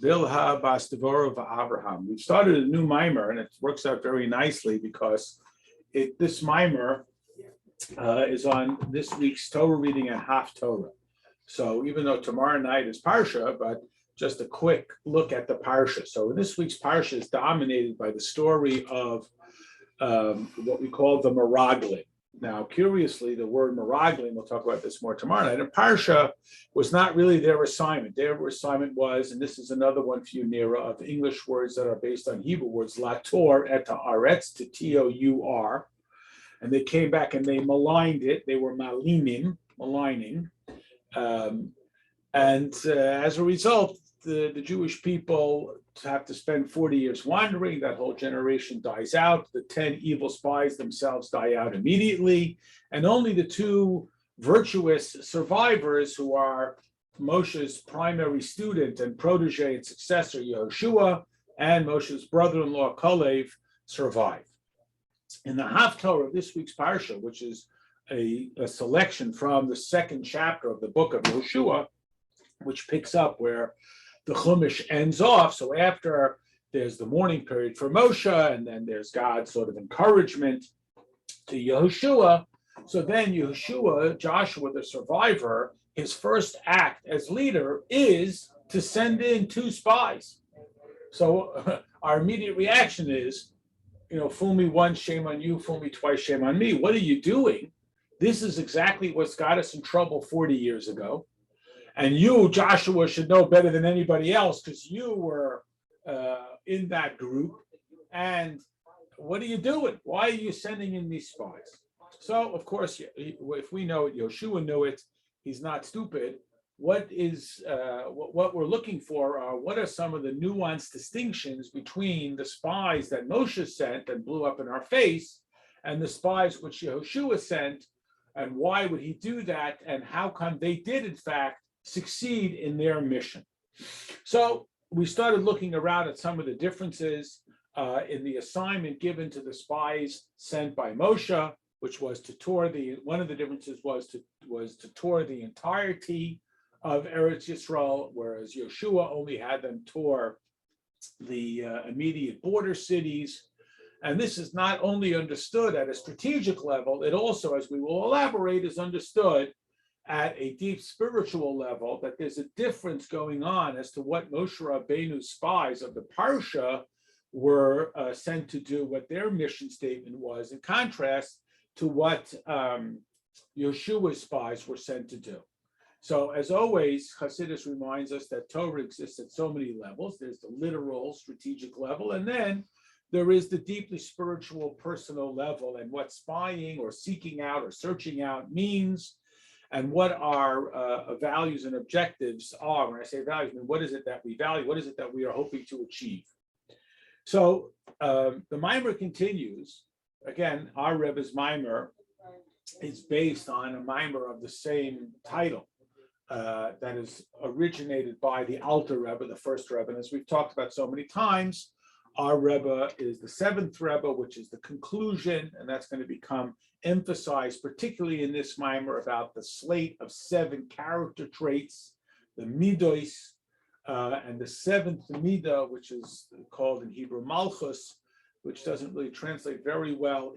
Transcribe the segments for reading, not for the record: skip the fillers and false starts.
Bilha Bas Devorah Avraham. We've started a new mimer, and it works out very nicely because this mimer is on this week's Torah reading and half Torah. So even though tomorrow night is Parsha, but just a quick look at the Parsha. So this week's Parsha is dominated by the story of what we call the Meraglim. Now, curiously, the word Meraglim, we'll talk about this more tomorrow night, and Parsha was not really their assignment. Their assignment was, and this is another one for you, Nira, of English words that are based on Hebrew words, Lator et haaretz, to T-O-U-R, and they came back and they maligned it. They were maligning. As a result, the Jewish people have to spend 40 years wandering. That whole generation dies out. The 10 evil spies themselves die out immediately. And only the two virtuous survivors, who are Moshe's primary student and protege and successor, Yehoshua, and Moshe's brother-in-law, Kalev, survive. In the Haftorah of this week's Parsha, which is a selection from the second chapter of the book of Yehoshua, which picks up where the Chumash ends off. So after there's the mourning period for Moshe, and then there's God's sort of encouragement to Yehoshua. So then Yehoshua, Joshua, the survivor, his first act as leader is to send in 2 spies. So our immediate reaction is, fool me once, shame on you, fool me twice, shame on me. What are you doing? This is exactly what's got us in trouble 40 years ago. And you, Joshua, should know better than anybody else because you were in that group. And what are you doing? Why are you sending in these spies? So, of course, if we know it, Yehoshua knew it. He's not stupid. What we're looking for are what are some of the nuanced distinctions between the spies that Moshe sent and blew up in our face and the spies which Yehoshua sent, and why would he do that, and how come they did, in fact, succeed in their mission. So we started looking around at some of the differences in the assignment given to the spies sent by Moshe, which was to tour one of the differences was to tour the entirety of Eretz Yisrael, whereas Yehoshua only had them tour the immediate border cities. And this is not only understood at a strategic level, it also, as we will elaborate, is understood at a deep spiritual level, that there's a difference going on as to what Moshe Rabbeinu's spies of the Parsha were sent to do, what their mission statement was, in contrast to what Yeshua's spies were sent to do. So as always, Hasidus reminds us that Torah exists at so many levels. There's the literal strategic level, and then there is the deeply spiritual personal level, and what spying or seeking out or searching out means, and what our values and objectives are. When I say values, I mean, what is it that we value? What is it that we are hoping to achieve? So the mimer continues. Again, our Rebbe's mimer is based on a mimer of the same title that is originated by the Alter Rebbe, the first Rebbe. And as we've talked about so many times, our Rebbe is the 7th Rebbe, which is the conclusion, and that's going to become emphasized, particularly in this mimer, about the slate of 7 character traits, the midos, and the 7th midah, which is called in Hebrew Malchus, which doesn't really translate very well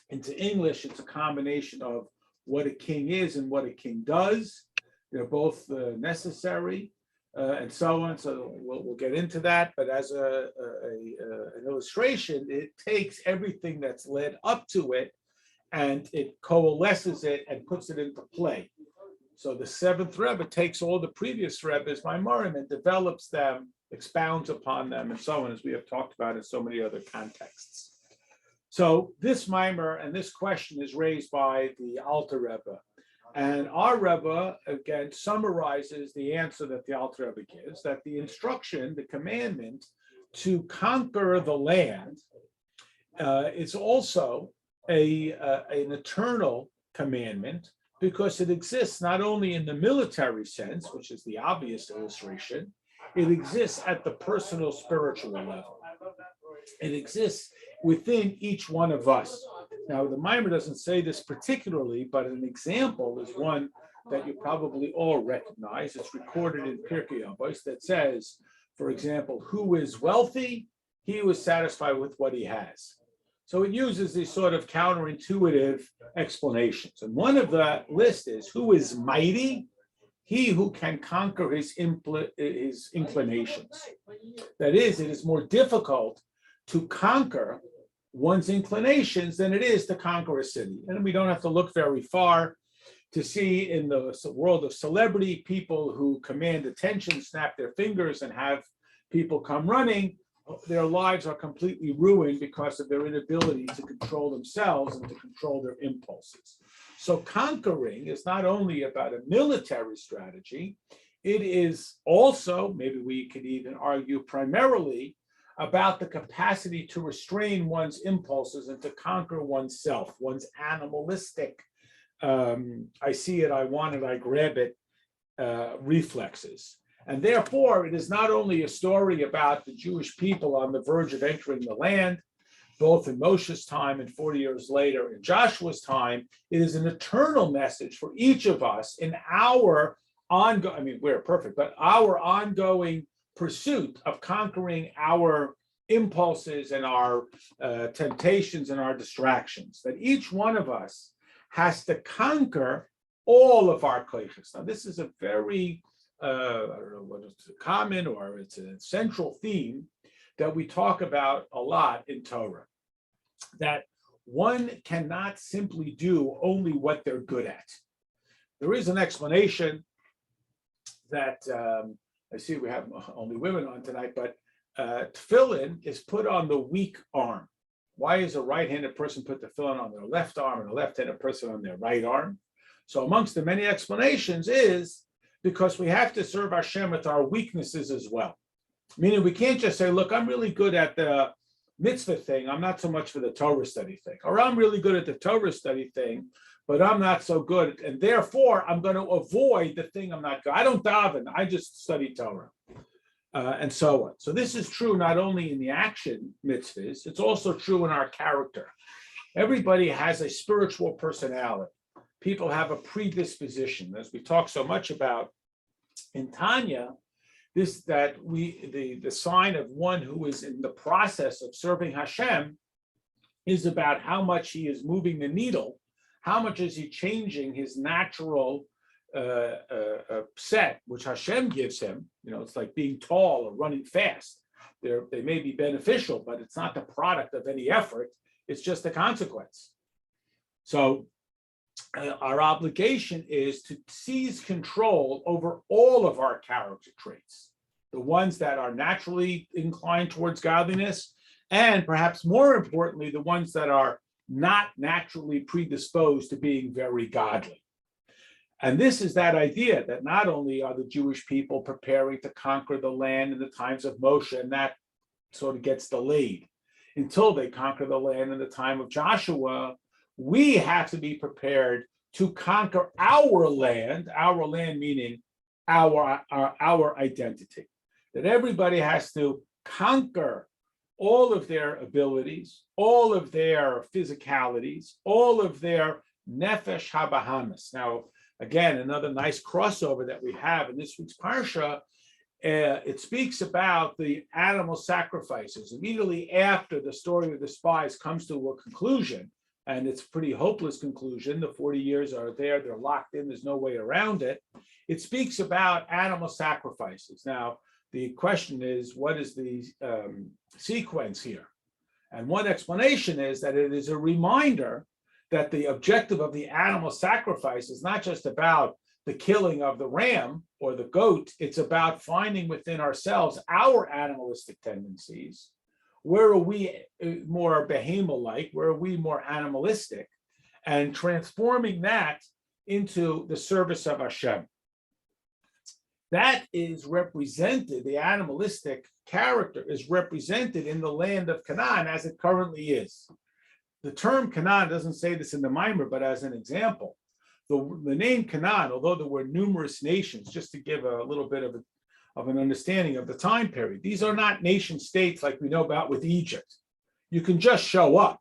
into English. It's a combination of what a king is and what a king does. They're both necessary. And so on. So we'll get into that. But as an illustration, it takes everything that's led up to it and it coalesces it and puts it into play. So the 7th Rebbe takes all the previous Rebbe's Maimarim and develops them, expounds upon them, and so on, as we have talked about in so many other contexts. So this Maimer and this question is raised by the Alter Rebbe. And our Rebbe, again, summarizes the answer that the Alter Rebbe gives, that the instruction, the commandment to conquer the land is also an eternal commandment, because it exists not only in the military sense, which is the obvious illustration, it exists at the personal spiritual level. It exists within each one of us. Now, the Mimer doesn't say this particularly, but an example is one that you probably all recognize. It's recorded in Pirkei Avos that says, for example, who is wealthy? He who is satisfied with what he has. So it uses these sort of counterintuitive explanations. And one of the list is, who is mighty? He who can conquer his inclinations. That is, it is more difficult to conquer one's inclinations than it is to conquer a city. And we don't have to look very far to see in the world of celebrity, people who command attention, snap their fingers and have people come running, their lives are completely ruined because of their inability to control themselves and to control their impulses. So conquering is not only about a military strategy, it is also, maybe we could even argue primarily, about the capacity to restrain one's impulses and to conquer oneself, one's animalistic, I see it, I want it, I grab it, reflexes. And therefore, it is not only a story about the Jewish people on the verge of entering the land, both in Moshe's time and 40 years later in Joshua's time. It is an eternal message for each of us in our ongoing, I mean, we're perfect, but our ongoing pursuit of conquering our impulses and our temptations and our distractions, that each one of us has to conquer all of our koiches. Now, this is a very, I don't know whether it's a common or it's a central theme that we talk about a lot in Torah, that one cannot simply do only what they're good at. There is an explanation that, I see we have only women on tonight, but tefillin is put on the weak arm. Why is a right-handed person put the tefillin on their left arm and a left-handed person on their right arm? So amongst the many explanations is because we have to serve Hashem with our weaknesses as well. Meaning we can't just say, look, I'm really good at the mitzvah thing, I'm not so much for the Torah study thing. Or I'm really good at the Torah study thing, but I'm not so good. And therefore, I'm going to avoid the thing I'm not good. I don't daven, I just study Torah. And so on. So this is true not only in the action mitzvahs, it's also true in our character. Everybody has a spiritual personality. People have a predisposition, as we talk so much about in Tanya, this that the sign of one who is in the process of serving Hashem is about how much he is moving the needle, how much is he changing his natural set, which Hashem gives him. You know, it's like being tall or running fast. They may be beneficial, but it's not the product of any effort. It's just a consequence. So our obligation is to seize control over all of our character traits, the ones that are naturally inclined towards godliness, and perhaps more importantly, the ones that are not naturally predisposed to being very godly. And this is that idea that not only are the Jewish people preparing to conquer the land in the times of Moshe, and that sort of gets delayed until they conquer the land in the time of Joshua, we have to be prepared to conquer our land meaning our identity. That everybody has to conquer all of their abilities, all of their physicalities, all of their nefesh habahamis. Now, again, another nice crossover that we have in this week's parsha, it speaks about the animal sacrifices. Immediately after the story of the spies comes to a conclusion, and it's a pretty hopeless conclusion, the 40 years are there, they're locked in, there's no way around it. It speaks about animal sacrifices. Now, the question is, what is the sequence here? And one explanation is that it is a reminder that the objective of the animal sacrifice is not just about the killing of the ram or the goat, it's about finding within ourselves our animalistic tendencies. Where are we more behemoth-like? Where are we more animalistic? And transforming that into the service of Hashem. That is represented, the animalistic character is represented in the land of Canaan as it currently is. The term Canaan doesn't say this in the Mimer, but as an example, the name Canaan, although there were numerous nations, just to give a little bit of an understanding of the time period, these are not nation states like we know about with Egypt. You can just show up.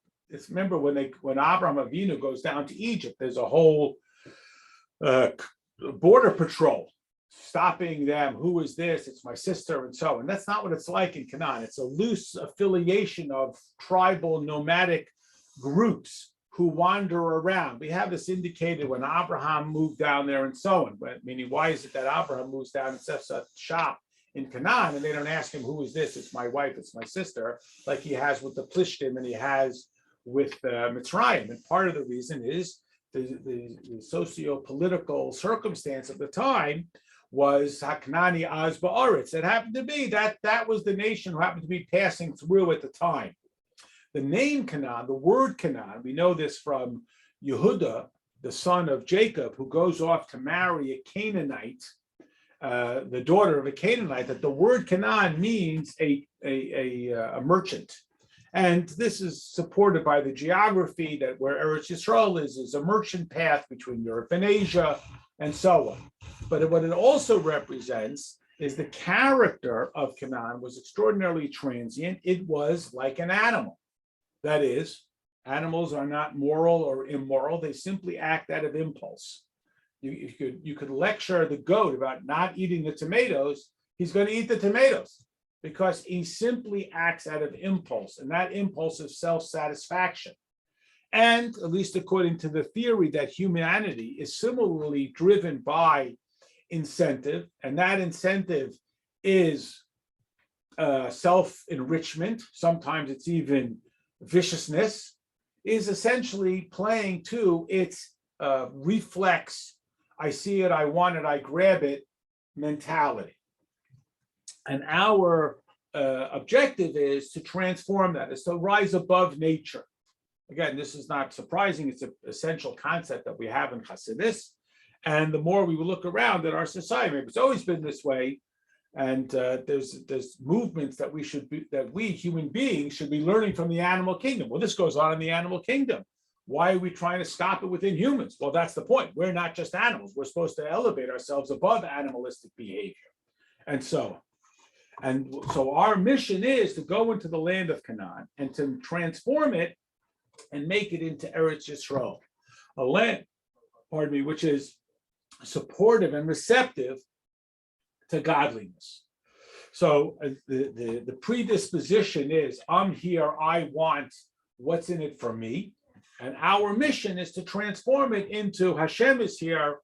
Remember when Abraham Avinu goes down to Egypt, there's a whole border patrol, stopping them. Who is this? It's my sister, and so on. That's not what it's like in Canaan. It's a loose affiliation of tribal nomadic groups who wander around. We have this indicated when Abraham moved down there and so on. But meaning, why is it that Abraham moves down and sets up shop in Canaan and they don't ask him, who is this? It's my wife, it's my sister, like he has with the Plishtim and he has with Mitzrayim. And part of the reason is the socio-political circumstance of the time was Haknani Az Ba'aretz. It happened to be that was the nation who happened to be passing through at the time. The name Canaan, the word Canaan, we know this from Yehuda, the son of Jacob, who goes off to marry a Canaanite, the daughter of a Canaanite, that the word Canaan means a merchant. And this is supported by the geography that where Eretz Yisrael is a merchant path between Europe and Asia, and so on. But what it also represents is the character of Canaan was extraordinarily transient. It was like an animal. That is, animals are not moral or immoral. They simply act out of impulse. You could lecture the goat about not eating the tomatoes. He's going to eat the tomatoes because he simply acts out of impulse, and that impulse is self-satisfaction. And at least according to the theory that humanity is similarly driven by incentive, and that incentive is self-enrichment. Sometimes it's even viciousness, is essentially playing to its reflex, I see it, I want it, I grab it mentality. And our objective is to transform that, is to rise above nature. Again, this is not surprising. It's an essential concept that we have in Hasidus. And the more we look around at our society, maybe it's always been this way. And there's movements that we human beings should be learning from the animal kingdom. Well, this goes on in the animal kingdom. Why are we trying to stop it within humans? Well, that's the point. We're not just animals. We're supposed to elevate ourselves above animalistic behavior. And so our mission is to go into the land of Canaan and to transform it and make it into Eretz Yisrael, a land, which is supportive and receptive to godliness. So the predisposition is, I'm here, I want, what's in it for me? And our mission is to transform it into, Hashem is here,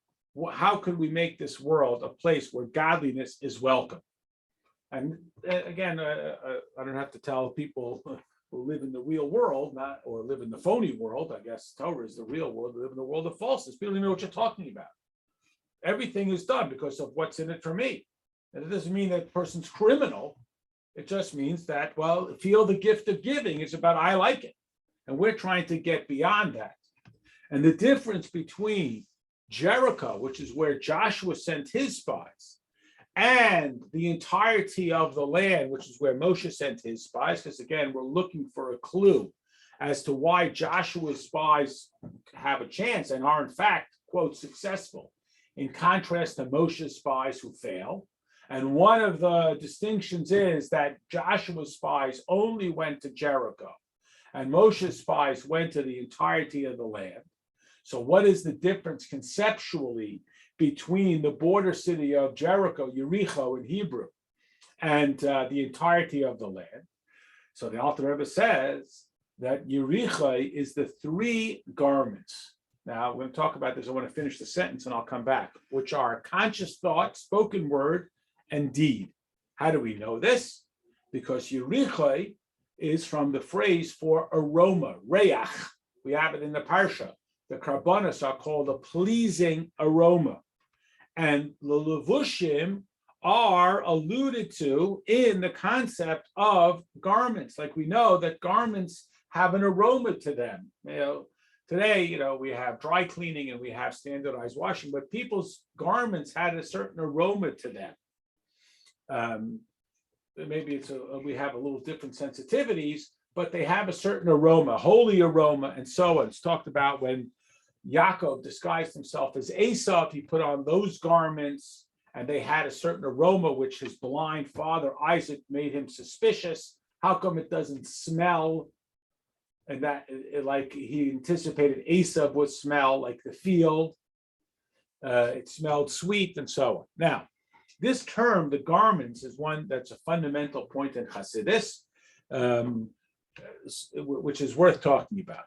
how can we make this world a place where godliness is welcome? And again, I don't have to tell people who live in the real world, or live in the phony world. I guess Torah is the real world. We live in the world of falseness. People don't even know what you're talking about. Everything is done because of what's in it for me. And it doesn't mean that person's criminal. It just means that, well, feel the gift of giving is about I like it. And we're trying to get beyond that. And the difference between Jericho, which is where Joshua sent his spies, and the entirety of the land, which is where Moshe sent his spies, because again, we're looking for a clue as to why Joshua's spies have a chance and are in fact, quote, successful, in contrast to Moshe's spies who fail. And one of the distinctions is that Joshua's spies only went to Jericho, and Moshe's spies went to the entirety of the land. So what is the difference conceptually between the border city of Jericho, Yericho in Hebrew, and the entirety of the land? So the Alter Rebbe says that Yericho is the three garments. Now, we're going to talk about this. I want to finish the sentence and I'll come back, which are conscious thought, spoken word, and deed. How do we know this? Because Yericho is from the phrase for aroma, reach. We have it in the Parsha. The karbanos are called a pleasing aroma. And the levushim are alluded to in the concept of garments. Like we know that garments have an aroma to them. Today, we have dry cleaning and we have standardized washing, but people's garments had a certain aroma to them. Maybe we have a little different sensitivities, but they have a certain aroma, holy aroma, and so on. It's talked about when Yaakov disguised himself as Esau, he put on those garments, and they had a certain aroma, which his blind father Isaac made him suspicious. How come it doesn't smell? And that, like he anticipated Esau would smell like the field. It smelled sweet, and so on. Now, this term, the garments, is one that's a fundamental point in Hasidus, which is worth talking about.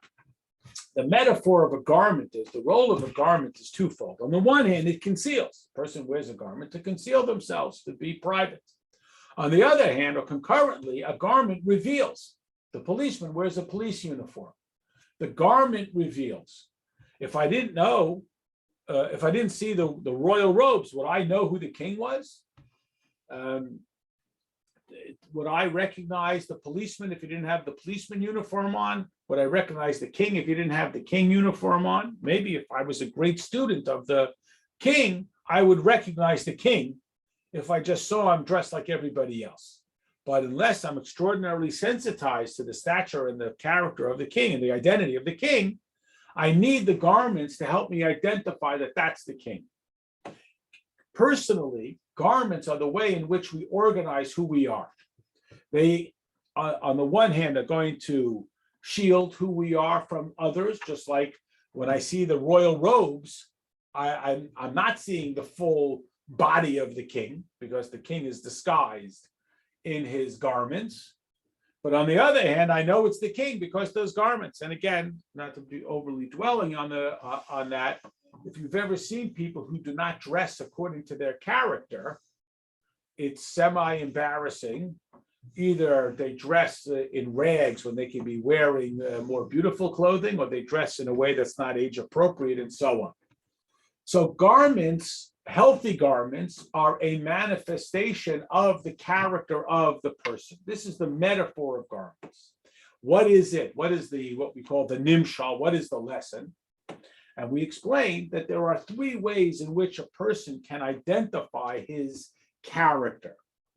The metaphor of a garment is, the role of a garment is twofold. On the one hand, it conceals. A person wears a garment to conceal themselves, to be private. On the other hand, or concurrently, a garment reveals. The policeman wears a police uniform. The garment reveals. If I didn't know, if I didn't see the royal robes, would I know who the king was? Would I recognize the policeman if he didn't have the policeman uniform on? Would I recognize the king if he didn't have the king uniform on? Maybe if I was a great student of the king, I would recognize the king if I just saw him dressed like everybody else. But unless I'm extraordinarily sensitized to the stature and the character of the king and the identity of the king, I need the garments to help me identify that that's the king. Personally, garments are the way in which we organize who we are. They, on the one hand, are going to shield who we are from others, just like when I see the royal robes, I'm not seeing the full body of the king because the king is disguised in his garments. But on the other hand, I know it's the king because those garments. And again, not to be overly dwelling on that, if you've ever seen people who do not dress according to their character, it's semi-embarrassing. Either they dress in rags when they can be wearing more beautiful clothing, or they dress in a way that's not age appropriate, and so on. So garments, healthy garments, are a manifestation of the character of the person. This is the metaphor of garments. What is it? What is what we call the nimshal? What is the lesson? And we explained that there are three ways in which a person can identify his character.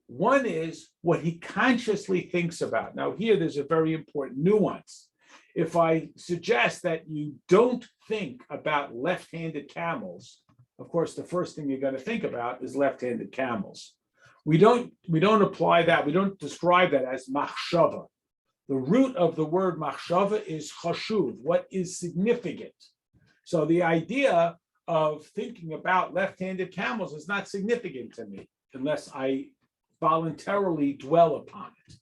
One is what he consciously thinks about. Now, here there's a very important nuance. If I suggest that you don't think about left-handed camels, of course, the first thing you're going to think about is left-handed camels. We don't apply that. We don't describe that as machshava. The root of the word machshava is chashuv, what is significant. So the idea of thinking about left-handed camels is not significant to me unless I voluntarily dwell upon it.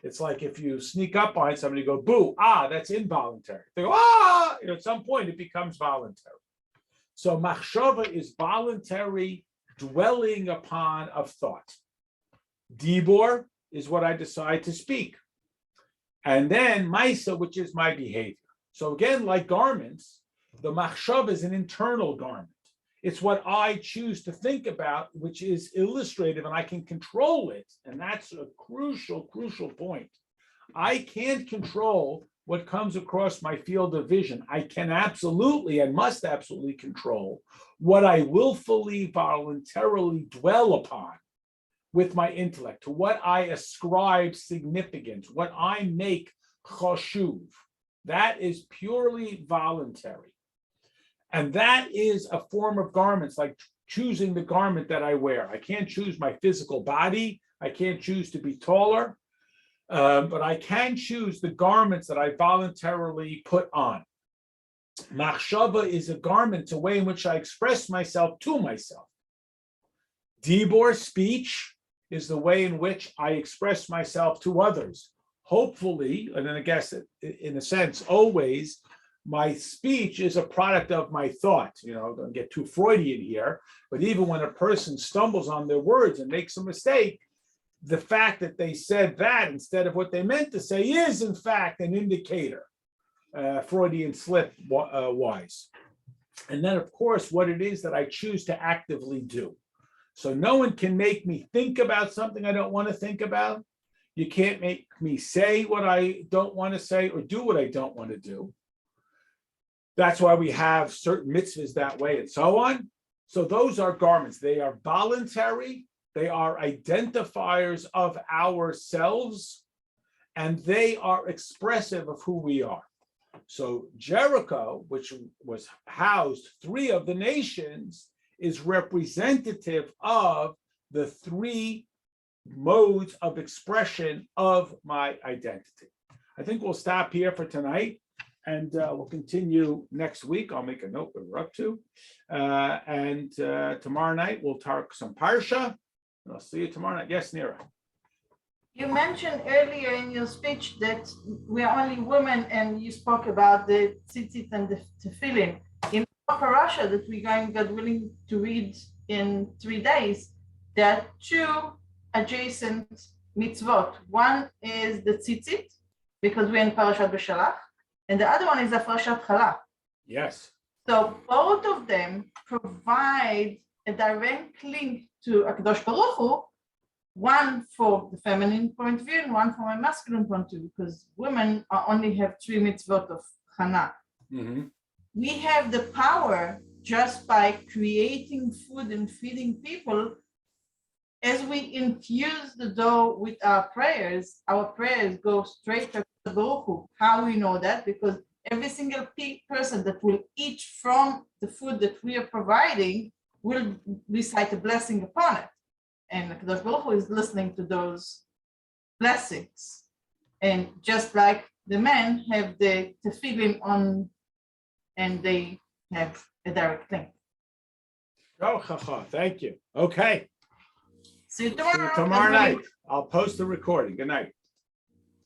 It's like if you sneak up on somebody, go, boo, that's involuntary. They go, at some point it becomes voluntary. So machshava is voluntary dwelling upon of thought. Dibor is what I decide to speak. And then maisa, which is my behavior. So again, like garments, the machshava is an internal garment. It's what I choose to think about, which is illustrative, and I can control it. And that's a crucial point. I can't control what comes across my field of vision. I can absolutely and must absolutely control what I willfully, voluntarily dwell upon with my intellect, to what I ascribe significance, what I make chashuv. That is purely voluntary. And that is a form of garments, like choosing the garment that I wear. I can't choose my physical body. I can't choose to be taller, but I can choose the garments that I voluntarily put on. Machshava is a garment, a way in which I express myself to myself. Dibor, speech, is the way in which I express myself to others. Hopefully, and then I guess in a sense, always, my speech is a product of my thought. Don't get too Freudian here, but even when a person stumbles on their words and makes a mistake, the fact that they said that instead of what they meant to say is, in fact, an indicator, Freudian slip wise. And then, of course, what it is that I choose to actively do. So no one can make me think about something I don't want to think about. You can't make me say what I don't want to say or do what I don't want to do. That's why we have certain mitzvahs that way and so on. So those are garments. They are voluntary. They are identifiers of ourselves, and they are expressive of who we are. So Jericho, which was housed three of the nations, is representative of the three modes of expression of my identity. I think we'll stop here for tonight. And we'll continue next week. I'll make a note what we're up to. And tomorrow night, we'll talk some Parsha. And I'll see you tomorrow night. Yes, Nira. You mentioned earlier in your speech that we are only women, and you spoke about the tzitzit and the tefillin. In our parasha that we're going, God willing, to read in 3 days, there are 2 adjacent mitzvot. One is the tzitzit, because we're in Parashat Vayishlach, and the other one is Afrashat Chala. Yes. So both of them provide a direct link to HaKadosh Baruch Hu, one for the feminine point of view and one from a masculine point of view, because women only have 3 mitzvot of Chana. Mm-hmm. We have the power just by creating food and feeding people. As we infuse the dough with our prayers go straight to the Baruch Hu. How we know that? Because every single person that will eat from the food that we are providing will recite a blessing upon it. And the Baruch Hu is listening to those blessings. And just like the men have the tefillin on, and they have a direct link. Oh, haha, thank you. Okay. See you See you tomorrow. tomorrow night. I'll post the recording. Good night.